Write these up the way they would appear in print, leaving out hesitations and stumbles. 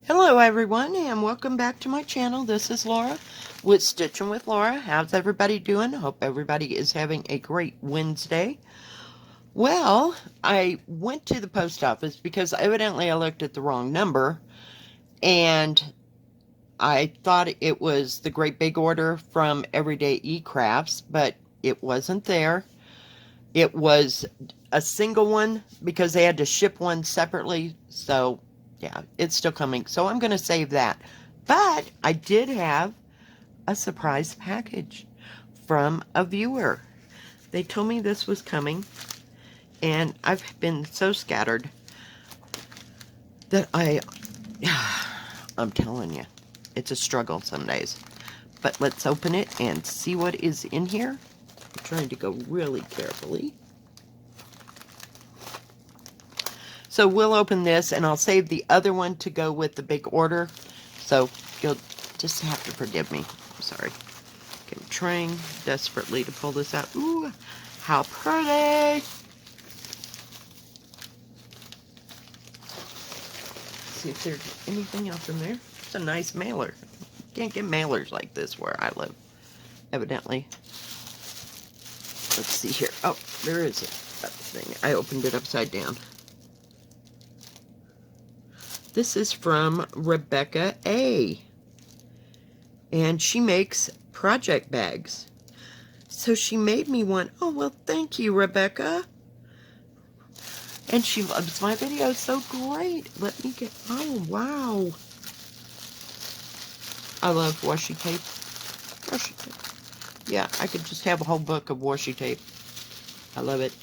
Hello everyone and welcome back to my channel. This is Laura with Stitchin with Laura. How's everybody doing? Hope everybody is having a great Wednesday. Well, I went to the post office because evidently I looked at the wrong number and I thought it was the great big order from Everyday eCrafts, but it wasn't there. It was a single one because they had to ship one separately, so yeah, it's still coming. So I'm going to save that. But I did have a surprise package from a viewer. They told me this was coming, and I've been so scattered that I'm telling you, it's a struggle some days. But let's open it and see what is in here. I'm trying to go really carefully. So we'll open this, and I'll save the other one to go with the big order. So you'll just have to forgive me. I'm sorry. Okay, I'm trying desperately to pull this out. Ooh, how pretty! See if there's anything else in there. It's a nice mailer. Can't get mailers like this where I live, evidently. Let's see here. Oh, there is a thing. I opened it upside down. This is from Rebecca A. And she makes project bags. So she made me one. Oh, well, thank you, Rebecca. And she loves my videos so great. Let me get, oh, wow. I love washi tape. Washi tape. Yeah, I could just have a whole book of washi tape. I love it.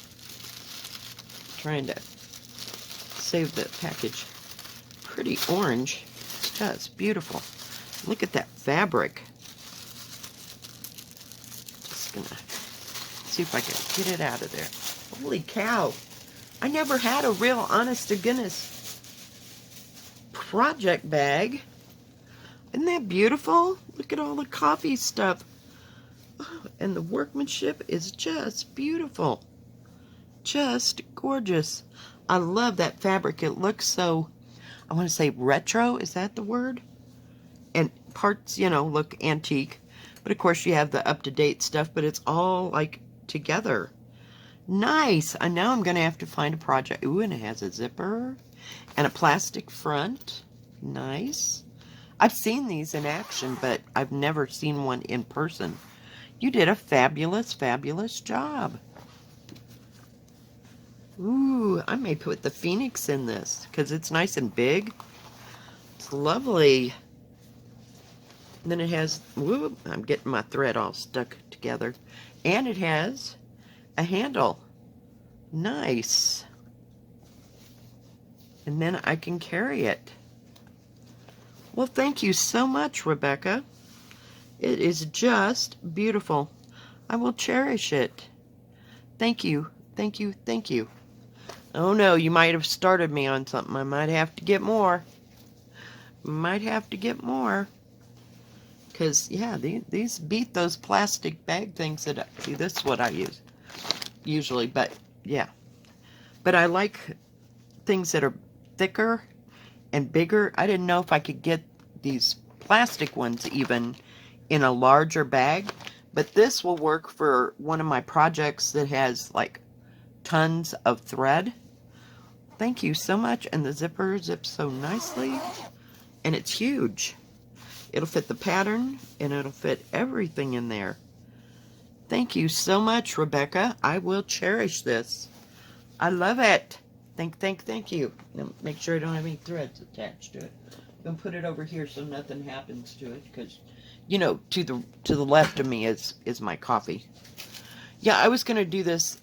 Trying to save the package. Pretty orange. Just beautiful. Look at that fabric. Just gonna see if I can get it out of there. Holy cow. I never had a real honest to goodness project bag. Isn't that beautiful? Look at all the coffee stuff. Oh, and the workmanship is just beautiful. Just gorgeous. I love that fabric. It looks so, I want to say retro, is that the word? And parts, you know, look antique. But of course you have the up-to-date stuff, but it's all like together. Nice. I know I'm going to have to find a project. Ooh, and it has a zipper and a plastic front. Nice. I've seen these in action, but I've never seen one in person. You did a fabulous, fabulous job. Ooh, I may put the phoenix in this because it's nice and big. It's lovely. And then it has, whoop, I'm getting my thread all stuck together. And it has a handle. Nice. And then I can carry it. Well, thank you so much, Rebecca. It is just beautiful. I will cherish it. Thank you, thank you, thank you. Oh no, you might have started me on something. I might have to get more. Might have to get more. Because, yeah, these beat those plastic bag things that, see, this is what I use usually, but, yeah. But I like things that are thicker and bigger. I didn't know if I could get these plastic ones even in a larger bag, but this will work for one of my projects that has, like, tons of thread. Thank you so much. And the zipper zips so nicely, and it's huge. It'll fit the pattern, and it'll fit everything in there. Thank you so much, Rebecca. I will cherish this. I love it. Thank you. Now, make sure I don't have any threads attached to it. I'm going to put it over here so nothing happens to it, because, you know, to the left of me is my coffee. Yeah, I was going to do this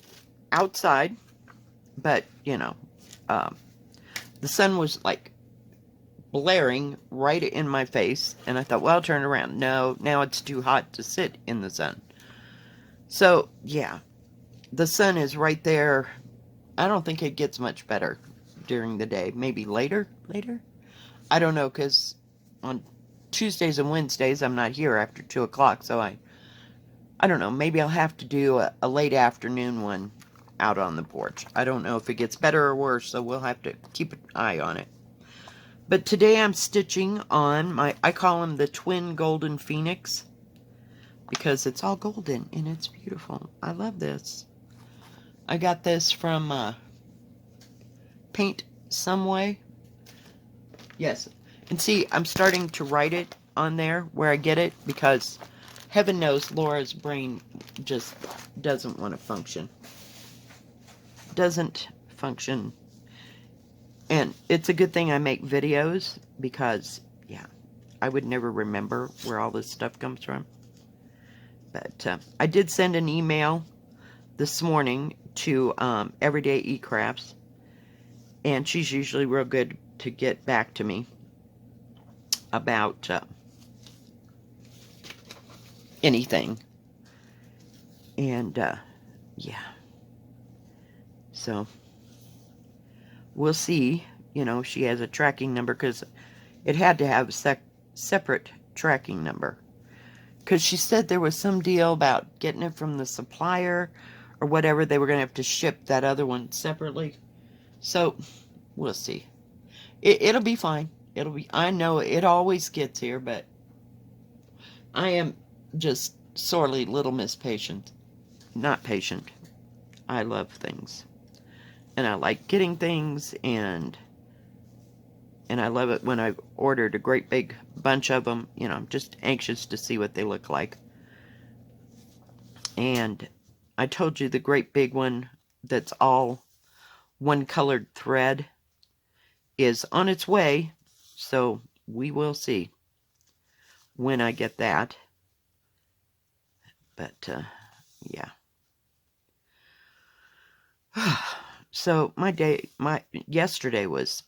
outside, but, you know, the sun was, like, blaring right in my face, and I thought, well, I'll turn around. No, now it's too hot to sit in the sun. So, yeah, the sun is right there. I don't think it gets much better during the day. Maybe later? I don't know, because on Tuesdays and Wednesdays, I'm not here after 2 o'clock, so I don't know. Maybe I'll have to do a late afternoon one out on the porch. I don't know if it gets better or worse, so we'll have to keep an eye on it. But today I'm stitching on I call him the Twin Golden Phoenix, because it's all golden and it's beautiful. I love this. I got this from Paint Someway. Yes. And see, I'm starting to write it on there where I get it, because heaven knows Laura's brain just doesn't want to function. Doesn't function. And it's a good thing I make videos, because, yeah, I would never remember where all this stuff comes from. But I did send an email this morning to Everyday Eat Crafts, and she's usually real good to get back to me about anything. And yeah, so we'll see. You know, she has a tracking number, because it had to have a separate tracking number, because she said there was some deal about getting it from the supplier or whatever. They were going to have to ship that other one separately. So we'll see. It'll be fine. It'll be, I know it always gets here, but I am just sorely Little Miss Patient. Not patient. I love things. And I like getting things, and I love it when I've ordered a great big bunch of them. You know, I'm just anxious to see what they look like. And I told you the great big one that's all one colored thread is on its way. So we will see when I get that. But yeah. So yesterday was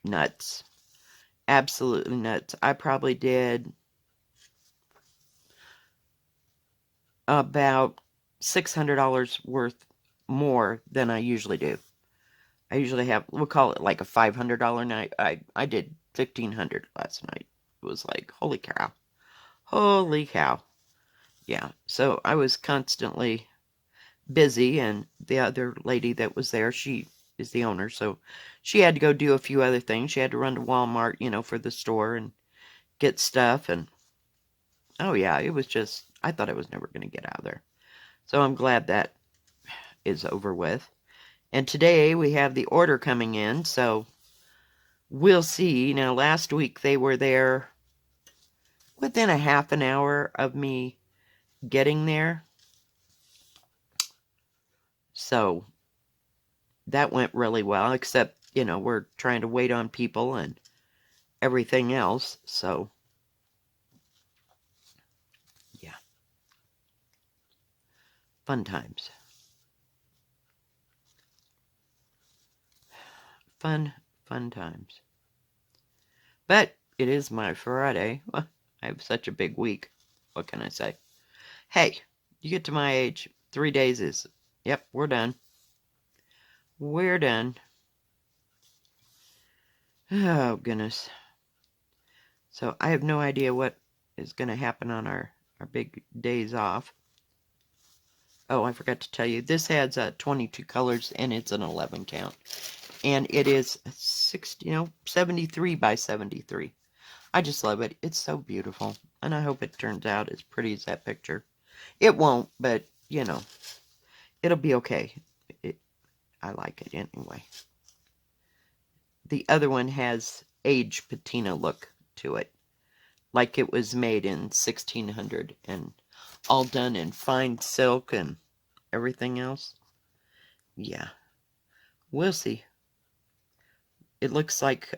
nuts. Absolutely nuts. I probably did about $600 worth more than I usually do. I usually have, we'll call it like a $500 night. I did $1,500 last night. It was like, holy cow. Holy cow. Yeah, so I was constantly busy, and the other lady that was there, she is the owner, so she had to go do a few other things. She had to run to Walmart, you know, for the store and get stuff, and oh yeah, it was just, I thought I was never going to get out of there. So I'm glad that is over with. And today we have the order coming in, so we'll see. Now, last week they were there within a half an hour of me getting there. So that went really well, except, you know, we're trying to wait on people and everything else. So, yeah. Fun times. Fun times. But it is my Friday. I have such a big week. What can I say? Hey, you get to my age, 3 days is, yep, we're done. We're done. Oh, goodness. So I have no idea what is going to happen on our big days off. Oh, I forgot to tell you, this has 22 colors, and it's an 11 count. And it is 73 by 73. I just love it. It's so beautiful. And I hope it turns out as pretty as that picture. It won't, but, you know, it'll be okay. I like it anyway. The other one has age patina look to it. Like it was made in 1600 and all done in fine silk and everything else. Yeah. We'll see. It looks like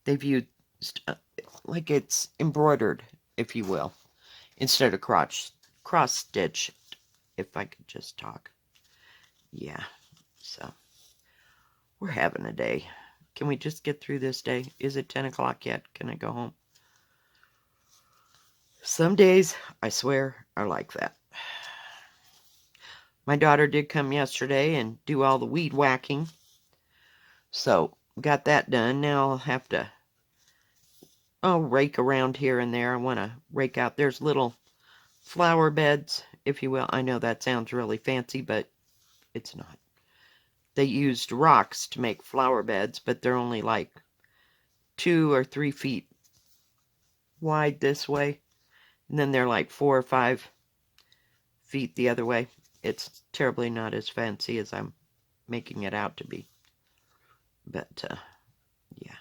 they've used, like it's embroidered, if you will, instead of cross-stitched, if I could just talk. Yeah, so we're having a day. Can we just get through this day? Is it 10 o'clock yet? Can I go home? Some days, I swear, are like that. My daughter did come yesterday and do all the weed whacking. So, got that done. Now I'll have to rake around here and there. I want to rake out. There's little flower beds, if you will. I know that sounds really fancy, but it's not. They used rocks to make flower beds, but they're only like 2 or 3 feet wide this way, and then they're like 4 or 5 feet the other way. It's terribly not as fancy as I'm making it out to be. But, yeah.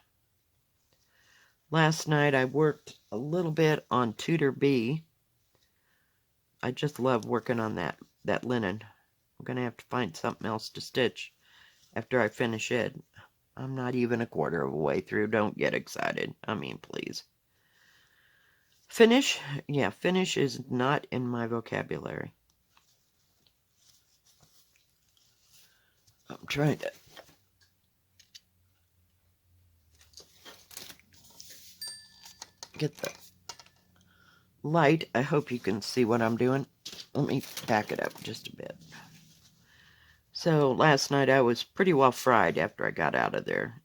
Last night I worked a little bit on Tutor B. I just love working on that linen. I'm going to have to find something else to stitch after I finish it. I'm not even a quarter of a way through. Don't get excited. I mean, please. Finish? Yeah, finish is not in my vocabulary. I'm trying to get the light. I hope you can see what I'm doing. Let me back it up just a bit. So last night I was pretty well fried after I got out of there.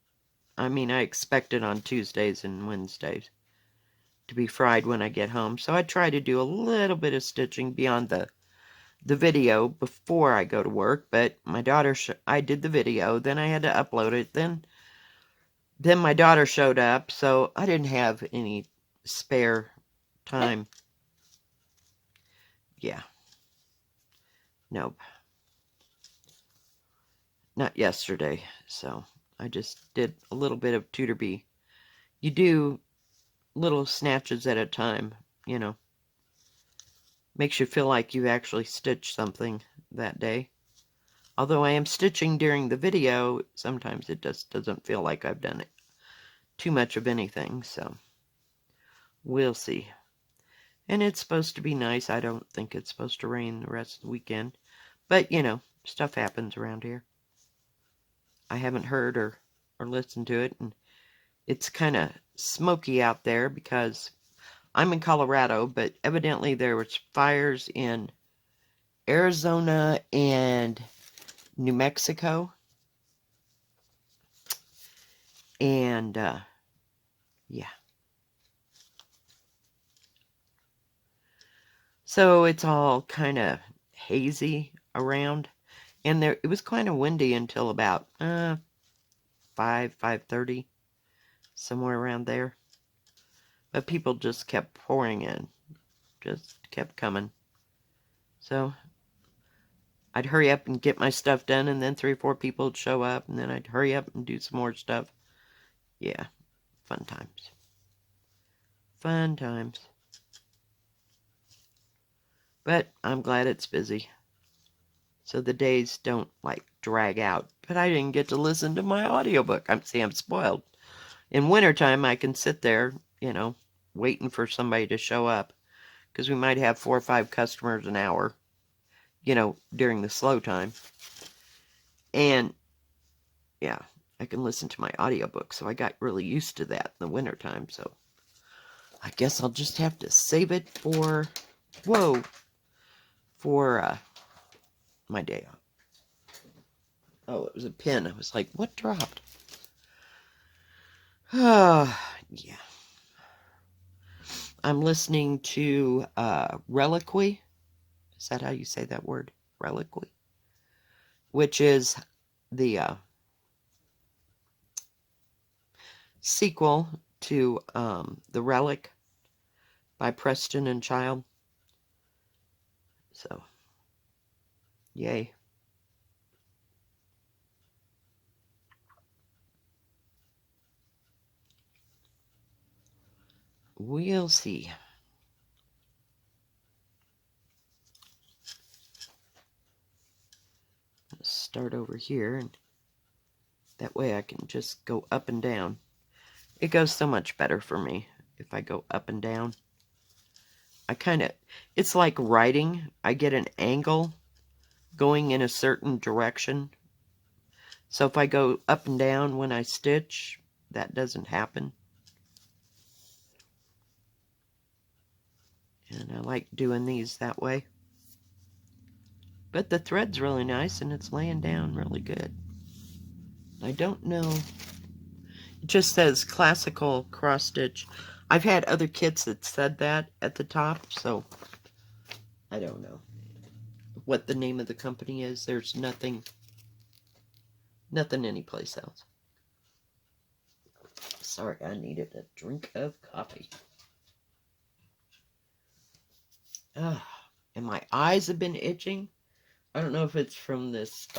I mean, I expected on Tuesdays and Wednesdays to be fried when I get home. So I try to do a little bit of stitching beyond the video before I go to work. But my daughter, I did the video, then I had to upload it. Then my daughter showed up, so I didn't have any spare time. Yeah. Nope. Not yesterday, so I just did a little bit of Tutor B. You do little snatches at a time, you know. Makes you feel like you've actually stitched something that day. Although I am stitching during the video, sometimes it just doesn't feel like I've done it too much of anything, so we'll see. And it's supposed to be nice. I don't think it's supposed to rain the rest of the weekend. But, you know, stuff happens around here. I haven't heard or listened to it, and it's kind of smoky out there because I'm in Colorado, but evidently there was fires in Arizona and New Mexico. And, yeah. So it's all kind of hazy around. And it was kind of windy until about 5:30, somewhere around there. But people just kept pouring in, just kept coming. So I'd hurry up and get my stuff done, and then 3 or 4 people would show up, and then I'd hurry up and do some more stuff. Yeah, fun times. Fun times. But I'm glad it's busy, so the days don't, like, drag out. But I didn't get to listen to my audiobook. I'm spoiled. In wintertime, I can sit there, you know, waiting for somebody to show up, because we might have 4 or 5 customers an hour, you know, during the slow time. And, yeah, I can listen to my audiobook, so I got really used to that in the wintertime, so I guess I'll just have to save it for, for my day off. Oh, it was a pin. I was like, what dropped? Yeah. I'm listening to Reliquy. Is that how you say that word? Reliquy? Which is the sequel to The Relic by Preston and Child. So, yay. We'll see. Let's start over here, and that way I can just go up and down. It goes so much better for me if I go up and down. It's like writing. I get an angle going in a certain direction. So if I go up and down when I stitch, that doesn't happen. And I like doing these that way. But the thread's really nice, and it's laying down really good. I don't know. It just says classical cross stitch. I've had other kits that said that at the top, so I don't know what the name of the company is. There's nothing anyplace else. Sorry, I needed a drink of coffee. And my eyes have been itching. I don't know if it's from this,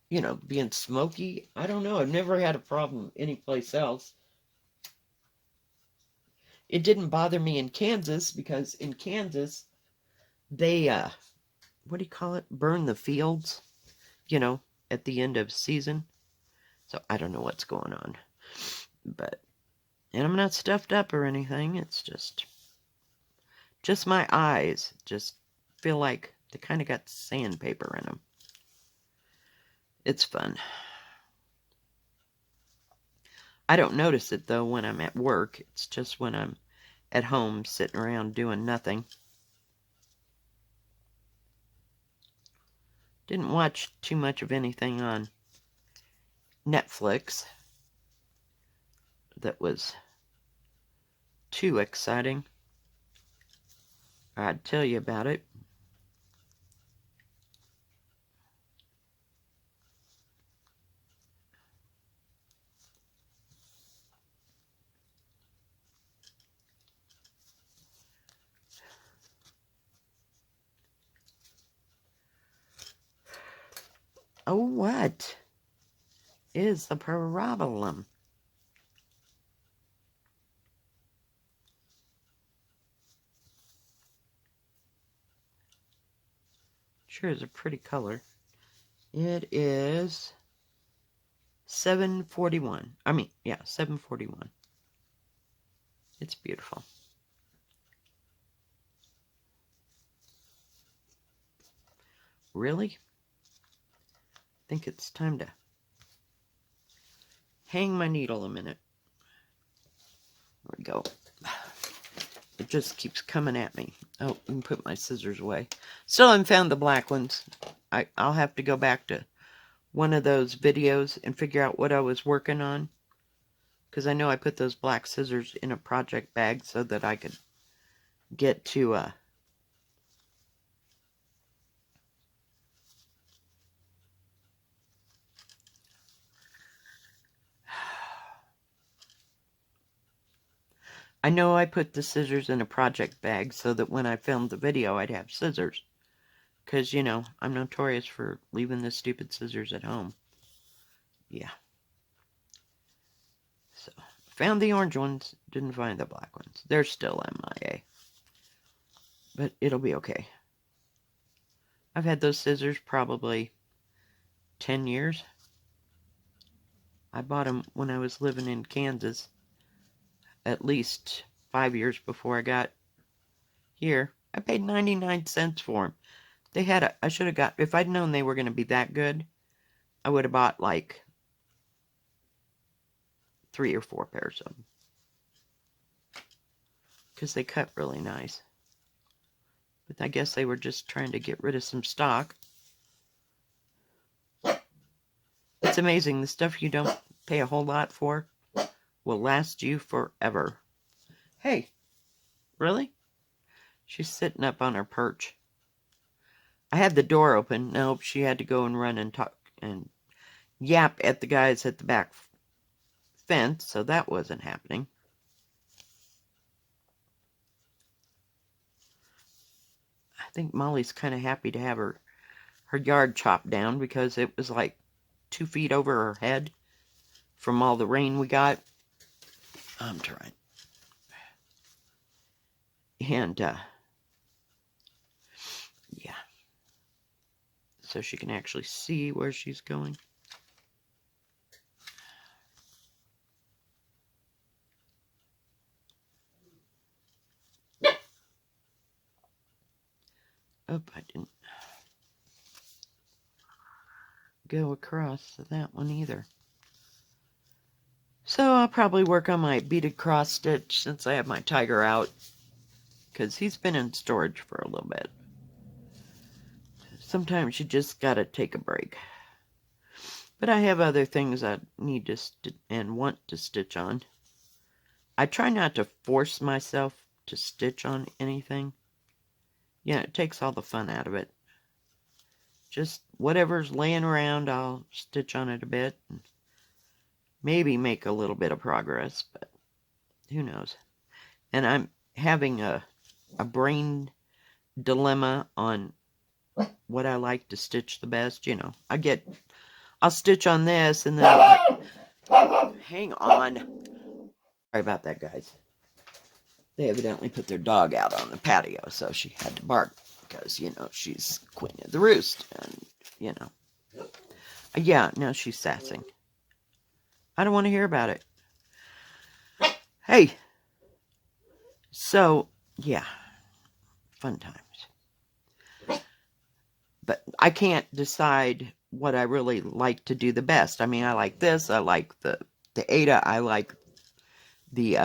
being smoky. I don't know. I've never had a problem anyplace else. It didn't bother me in Kansas because in Kansas, they, what do you call it? Burn the fields, at the end of season. So I don't know what's going on. And I'm not stuffed up or anything. It's just my eyes just feel like they kind of got sandpaper in them. It's fun. I don't notice it, though, when I'm at work. It's just when I'm at home sitting around doing nothing. Didn't watch too much of anything on Netflix that was too exciting. I'd tell you about it. Oh, what is the problem? Sure is a pretty color. It is 741. 741. It's beautiful. Really? I think it's time to hang my needle a minute. There we go. It just keeps coming at me. Oh, I can put my scissors away. Still haven't found the black ones. I'll have to go back to one of those videos and figure out what I was working on. Because I know I put those black scissors in a project bag so that I could get to I know I put the scissors in a project bag so that when I filmed the video, I'd have scissors. Because, I'm notorious for leaving the stupid scissors at home. Yeah. So, found the orange ones, didn't find the black ones. They're still MIA. But it'll be okay. I've had those scissors probably 10 years. I bought them when I was living in Kansas. At least 5 years before I got here. I paid 99 cents for them. I should have got, if I'd known they were going to be that good, I would have bought like 3 or 4 pairs of them. Because they cut really nice. But I guess they were just trying to get rid of some stock. It's amazing. The stuff you don't pay a whole lot for will last you forever. Hey, really? She's sitting up on her perch. I had the door open. Nope, she had to go and run and talk and yap at the guys at the back fence, so that wasn't happening. I think Molly's kind of happy to have her yard chopped down because it was like 2 feet over her head from all the rain we got. I'm trying. And, yeah. So she can actually see where she's going. Oh, I didn't go across that one either. So I'll probably work on my beaded cross stitch since I have my tiger out. Because he's been in storage for a little bit. Sometimes you just gotta take a break. But I have other things I need to and want to stitch on. I try not to force myself to stitch on anything. Yeah, it takes all the fun out of it. Just whatever's laying around, I'll stitch on it a bit. maybe make a little bit of progress, but who knows. And I'm having a brain dilemma on what I like to stitch the best. You know, I'll stitch on this and then hang on. Sorry about that, guys. They evidently put their dog out on the patio, so she had to bark because, you know, she's queen of the roost. And, you know. Yeah, now she's sassing. I don't want to hear about it. Hey. So, yeah. Fun times. But I can't decide what I really like to do the best. I mean, I like this. I like the Ada. I like the,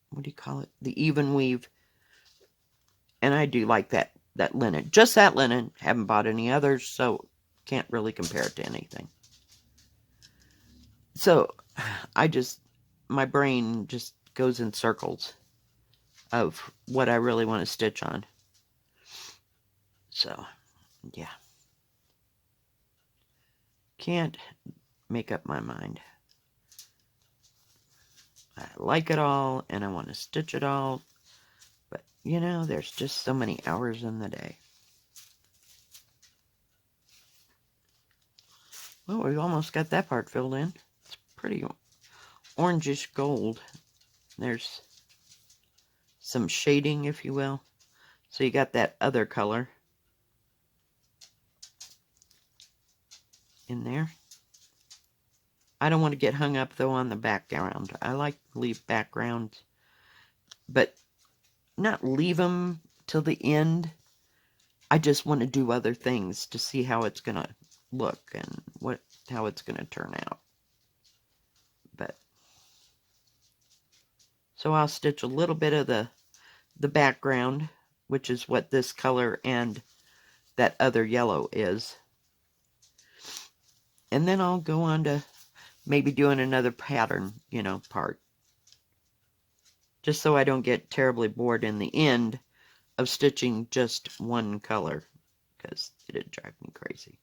what do you call it? The even weave. And I do like that linen. Just that linen. Haven't bought any others, so can't really compare it to anything. So, my brain just goes in circles of what I really want to stitch on. So, yeah. Can't make up my mind. I like it all, and I want to stitch it all. But, you know, there's just so many hours in the day. Well, we've almost got that part filled in. It's pretty orangish gold. There's some shading, if you will. So you got that other color in there. I don't want to get hung up, though, on the background. I like to leave backgrounds, but not leave them till the end. I just want to do other things to see how it's going to look and how it's going to turn out. But so I'll stitch a little bit of the background, which is what this color and that other yellow is. And then I'll go on to maybe doing another pattern, you know, part. Just so I don't get terribly bored in the end of stitching just one color, because it'd drive me crazy.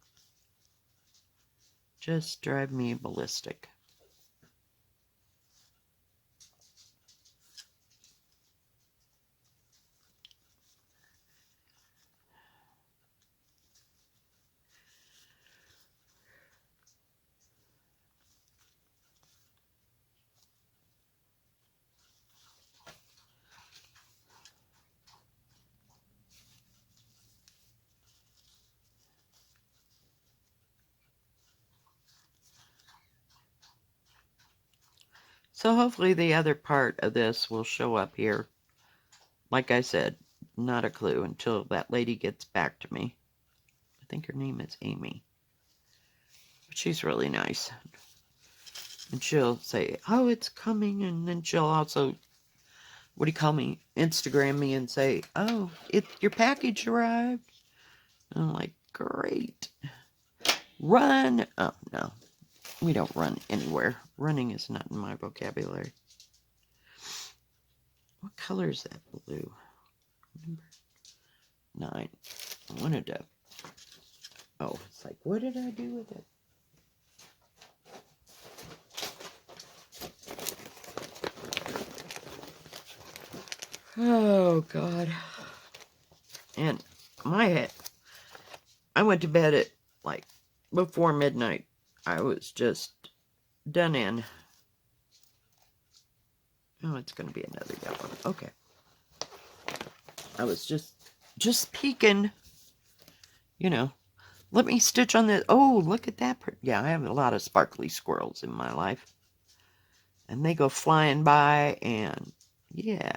Just drive me ballistic. So hopefully the other part of this will show up here. Like I said, not a clue until that lady gets back to me. I think her name is Amy. She's really nice. And she'll say, oh, it's coming. And then she'll also, what do you call me? Instagram me and say, oh, your package arrived. And I'm like, great. Run. Oh, no. We don't run anywhere. Running is not in my vocabulary. What color is that blue? Number 9. I wanted to... Oh, it's like, what did I do with it? Oh, God. And my head... I went to bed at, like, before midnight. I was just done in. Oh, it's going to be another yellow. Okay. I was just peeking. You know. Let me stitch on this. Oh, look at that. Yeah, I have a lot of sparkly squirrels in my life. And they go flying by, and yeah.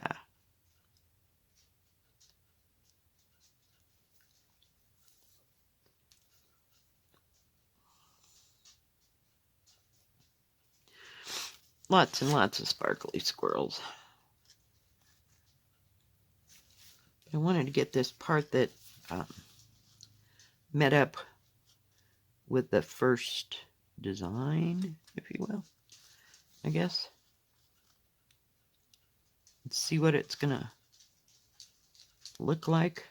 Lots and lots of sparkly squirrels. I wanted to get this part that met up with the first design, if you will, I guess. Let's see what it's gonna look like.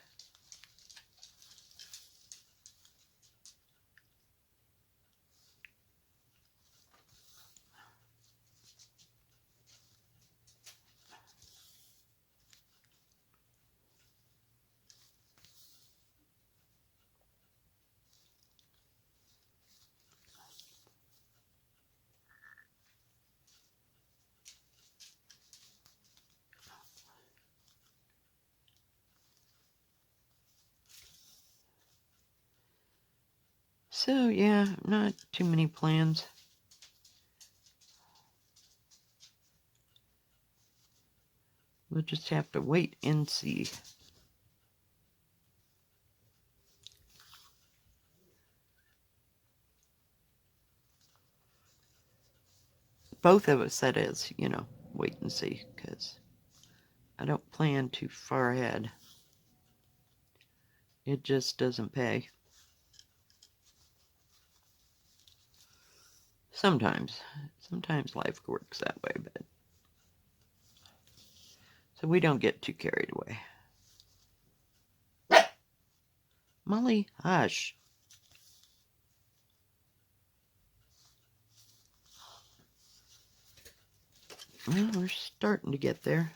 So yeah, not too many plans. We'll just have to wait and see. Both of us, that is, you know, wait and see, because I don't plan too far ahead. It just doesn't pay. Sometimes life works that way, but so we don't get too carried away. Molly, hush. Well, we're starting to get there.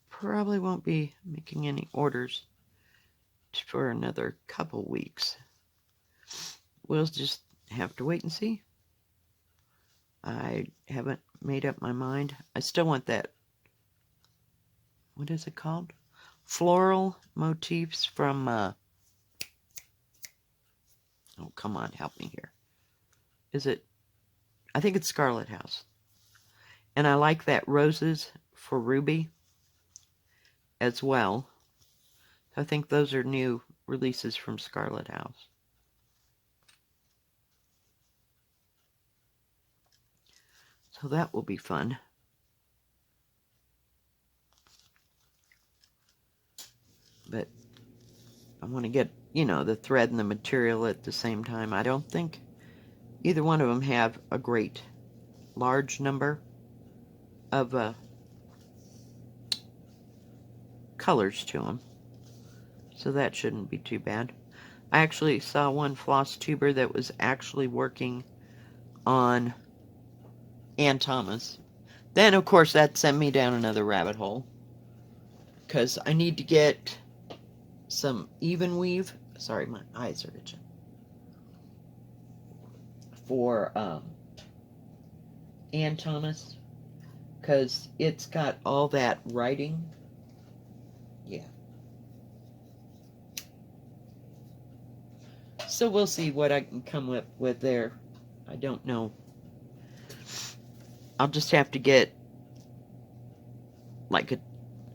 Probably won't be making any orders for another couple weeks. We'll just have to wait and see. I haven't made up my mind. I still want that, what is it called? Floral motifs from, oh, come on, help me here. Is it, I think it's Scarlet House. And I like that roses for Ruby as well. I think those are new releases from Scarlet House. So that will be fun. But I want to get, you know, the thread and the material at the same time. I don't think either one of them have a great large number of colors to them. So that shouldn't be too bad. I actually saw one floss tuber that was actually working on Ann Thomas. Then, of course, that sent me down another rabbit hole. Because I need to get some even weave. Sorry, my eyes are itching. For Ann Thomas. Because it's got all that writing. Yeah. So we'll see what I can come up with there. I don't know. I'll just have to get like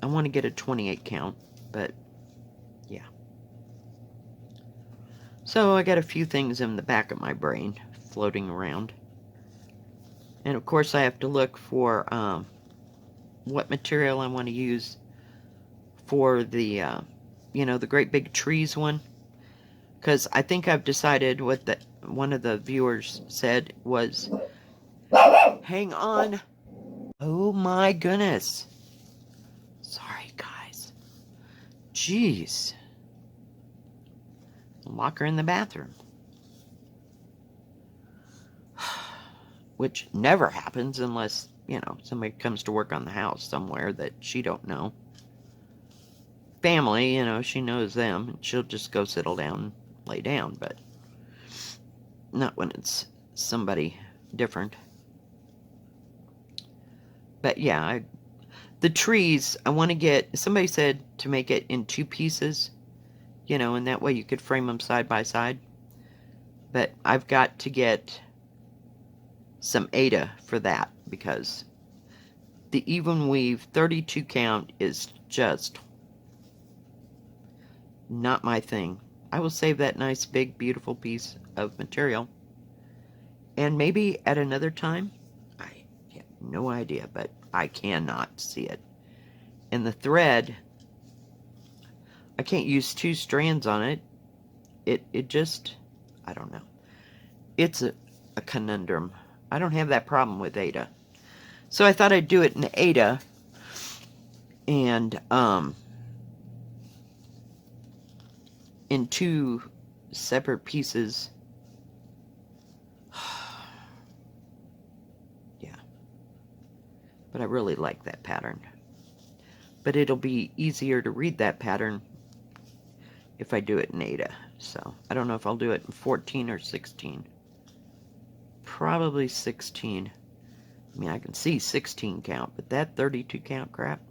I want to get a 28 count, but yeah. So I got a few things in the back of my brain floating around. And of course I have to look for what material I want to use for the, you know, the great big trees one. Because I think I've decided what one of the viewers said was, hang on. Oh my goodness. Sorry, guys. Jeez. Lock her in the bathroom. Which never happens unless, you know, somebody comes to work on the house somewhere that she don't know. Family, you know, she knows them, and she'll just go settle down and lay down, but not when it's somebody different. But yeah, the trees, I want to get, somebody said to make it in 2 pieces, you know, and that way you could frame them side by side. But I've got to get some Ada for that, because the even weave 32 count is just not my thing. I will save that nice big beautiful piece of material, and maybe at another time. I have no idea, but I cannot see it. And the thread, I can't use 2 strands on it. It just, I don't know. It's a conundrum. I don't have that problem with Ada. So I thought I'd do it in Ada, and in 2 separate pieces. Yeah. But I really like that pattern. But it'll be easier to read that pattern if I do it in Ada. So I don't know if I'll do it in 14 or 16. Probably 16. I mean, I can see 16 count, but that 32 count crap,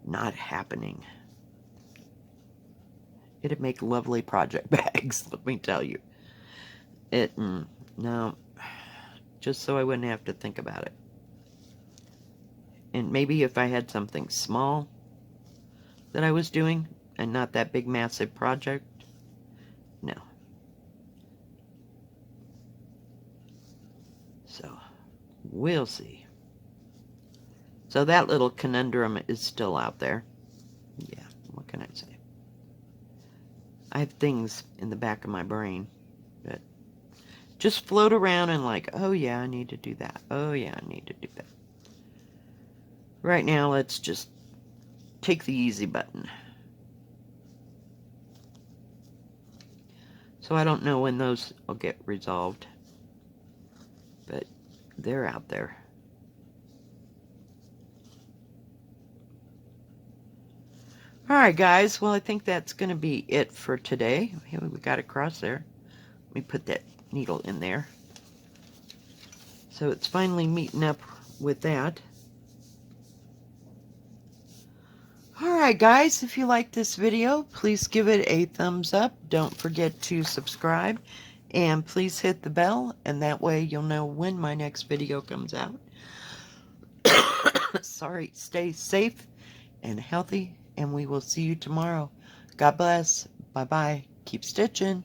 not happening. It'd make lovely project bags, let me tell you. No, just so I wouldn't have to think about it. And maybe if I had something small that I was doing and not that big massive project, no. So, we'll see. So that little conundrum is still out there. Yeah, what can I say? I have things in the back of my brain that just float around and like, oh yeah, I need to do that. Oh yeah, I need to do that. Right now, let's just take the easy button. So I don't know when those will get resolved, but they're out there. Alright guys, well I think that's going to be it for today. Here we got a cross there. Let me put that needle in there. So it's finally meeting up with that. Alright guys, if you like this video, please give it a thumbs up. Don't forget to subscribe. And please hit the bell, and that way you'll know when my next video comes out. Sorry, stay safe and healthy, and we will see you tomorrow. God bless. Bye-bye. Keep stitching.